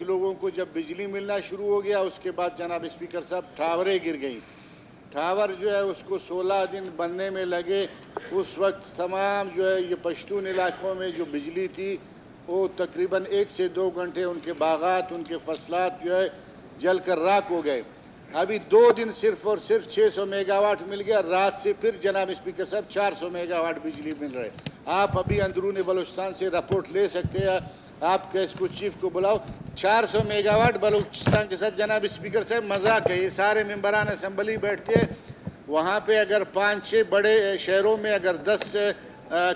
لوگوں کو جب بجلی ملنا شروع ہو گیا اس کے بعد جناب اسپیکر صاحب ٹاوریں گر گئیں. ٹاور جو ہے اس کو 16 دن بننے میں لگے. اس وقت تمام جو ہے یہ پشتون علاقوں میں جو بجلی تھی وہ تقریباً 1 سے 2 گھنٹے ان کے باغات ان کے فصلات جو ہے جل کر راکھ ہو گئے. ابھی 2 دن صرف اور صرف 600 میگا واٹ مل گیا. رات سے پھر جناب اسپیکر صاحب 400 میگا واٹ بجلی مل رہے. آپ ابھی اندرون بلوچستان سے رپورٹ لے سکتے ہیں. آپ کے اس کو چیف کو بلاؤ. 400 میگا واٹ بلوچستان کے ساتھ جناب اسپیکر صاحب مذاق ہے. یہ سارے ممبران اسمبلی بیٹھتے ہیں وہاں پہ. اگر 5-6 بڑے شہروں میں اگر 10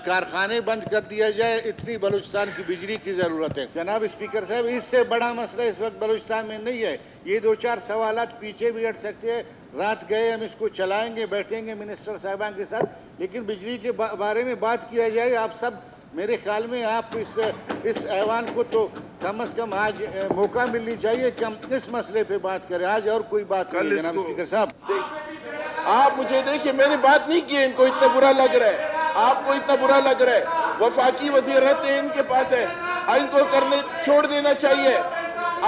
کارخانے بند کر دیا جائے اتنی بلوچستان کی بجلی کی ضرورت ہے. جناب اسپیکر صاحب اس سے بڑا مسئلہ اس وقت بلوچستان میں نہیں ہے. یہ 2-4 سوالات پیچھے بھی ہٹ سکتے ہیں. رات گئے ہم اس کو چلائیں گے, بیٹھیں گے منسٹر صاحبان کے ساتھ, لیکن بجلی کے بارے میں بات کیا جائے. آپ سب میرے خیال میں آپ اس ایوان کو تو کم از کم آج موقع ملنی چاہیے کہ ہم اس مسئلے پہ بات کریں. آج اور کوئی بات نہیں. جناب اسپیکر صاحب آپ مجھے دیکھیے, میں نے بات نہیں کی, ان کو اتنا برا لگ رہا ہے, آپ کو اتنا برا لگ رہا ہے. وفاقی وزیر رہتے ہیں ان کے پاس ہے, ان کو کرنے چھوڑ دینا چاہیے.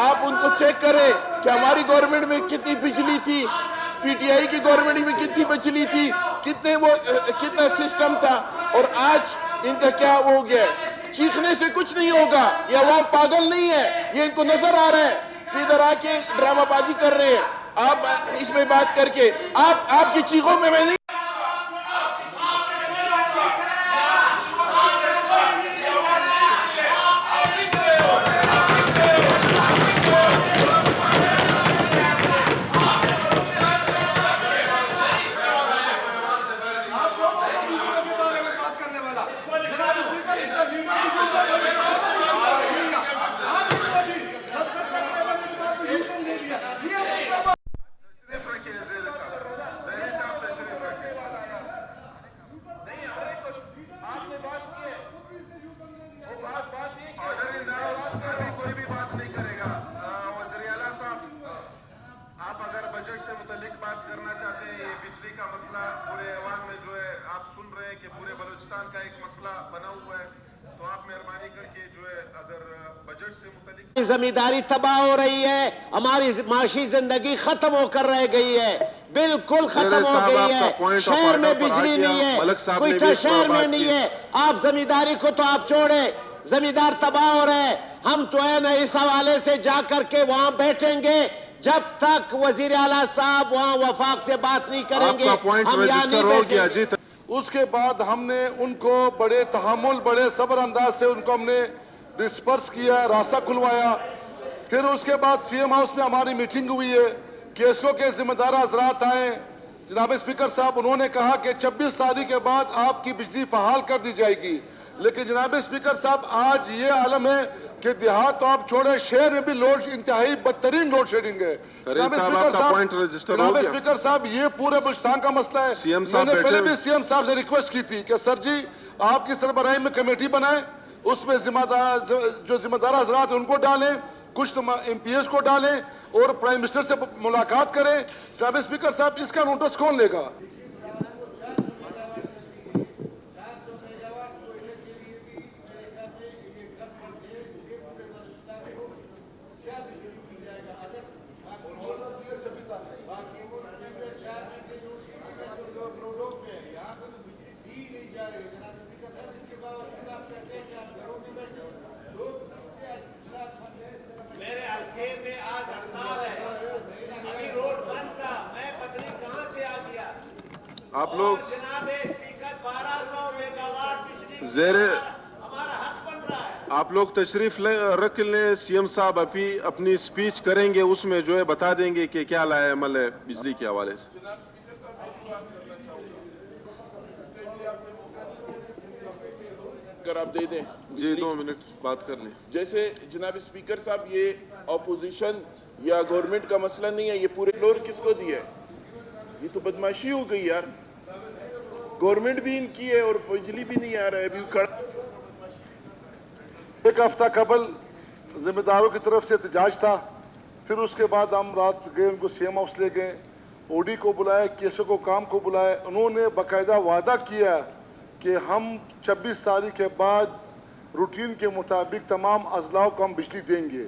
آپ ان کو چیک کریں کہ ہماری گورنمنٹ میں کتنی بجلی تھی, پی ٹی آئی کی گورنمنٹ میں کتنی بجلی تھی, کتنا سسٹم تھا, اور آج ان کا کیا ہو گیا ہے. چیخنے سے کچھ نہیں ہوگا. یہ عوام پاگل نہیں ہے, یہ ان کو نظر آ رہا ہے کہ ادھر آ کے ڈرامہ بازی کر رہے ہیں. آپ اس میں بات کر کے آپ کی چیخوں میں نہیں. کوئی بھی بات نہیں کرے گا. وزیر اعلیٰ صاحب, آپ اگر بجٹ سے متعلق بات کرنا چاہتے ہیں, یہ بجلی کا مسئلہ پورے ایوان میں جو ہے آپ سن رہے ہیں کہ پورے بلوچستان کا ایک مسئلہ بنا ہوا ہے, تو آپ مہربانی کر کے جو ہے اگر بجٹ سے متعلق. زمینداری تباہ ہو رہی ہے, ہماری معاشی زندگی ختم ہو کر رہ گئی ہے, بالکل ختم ہو گئی ہے. شہر میں بجلی نہیں ہے, کوئٹہ شہر میں نہیں ہے. آپ زمینداری کو تو آپ چھوڑیں, زمیندار تباہ ہو رہے ہیں. ہم تو ہے نا اس حوالے سے جا کر کے وہاں بیٹھیں گے جب تک وزیر اعلیٰ صاحب وہاں وفاق سے بات نہیں کریں گے. ہم یہاں نہیں بیٹھیں گے. اس کے بعد ہم نے ان کو بڑے تحمل, بڑے صبر انداز سے ان کو ہم نے ڈسپرس کیا, راستہ کھلوایا. پھر اس کے بعد سی ایم ہاؤس میں ہماری میٹنگ ہوئی ہے. کیسکو کے ذمہ دار حضرات آئے. جناب اسپیکر صاحب انہوں نے کہا کہ 26 تاریخ کے بعد آپ کی بجلی فعال کر دی جائے گی. لیکن جناب اسپیکر صاحب آج یہ عالم ہے کہ دیہات تو آپ چھوڑے, شہر میں بھی انتہائی بدترین لوڈ شیڈنگ ہے. جناب اسپیکر صاحب یہ پورے بلوچستان کا مسئلہ ہے. میں نے پہلے بھی سی ایم صاحب سے ریکویسٹ کی تھی کہ سر جی آپ کی سربراہی میں کمیٹی بنائیں, اس میں جو ذمہ دار حضرات ان کو ڈالیں, کچھ ایم پی ایس کو ڈالیں اور پرائم منسٹر سے ملاقات کریں. جناب اسپیکر صاحب اس کا نوٹس کون لے گا؟ آپ لوگ آپ لوگ تشریف رکھ لیں. سی ایم صاحب ابھی اپنی سپیچ کریں گے, اس میں جو ہے بتا دیں گے کہ کیا لائے عمل ہے بجلی کے حوالے سے. اگر آپ دے دیں جی 2 منٹ بات کر لیں. جیسے جناب اسپیکر صاحب یہ اپوزیشن یا گورنمنٹ کا مسئلہ نہیں ہے, یہ پورے فلور کس کو دیا ہے؟ یہ تو بدماشی ہو گئی یار. گورنمنٹ بھی ان کی ہے اور بجلی بھی نہیں آ رہا ہے. ابھی کھڑا 1 ہفتہ قبل ذمہ داروں کی طرف سے احتجاج تھا. پھر اس کے بعد ہم رات گئے, ان کو سی ایم ہاؤس لے گئے, او ڈی کو بلائے, کیسوں کو کام کو بلائے. انہوں نے باقاعدہ وعدہ کیا کہ ہم 26 تاریخ کے بعد روٹین کے مطابق تمام اضلاع کو ہم بجلی دیں گے.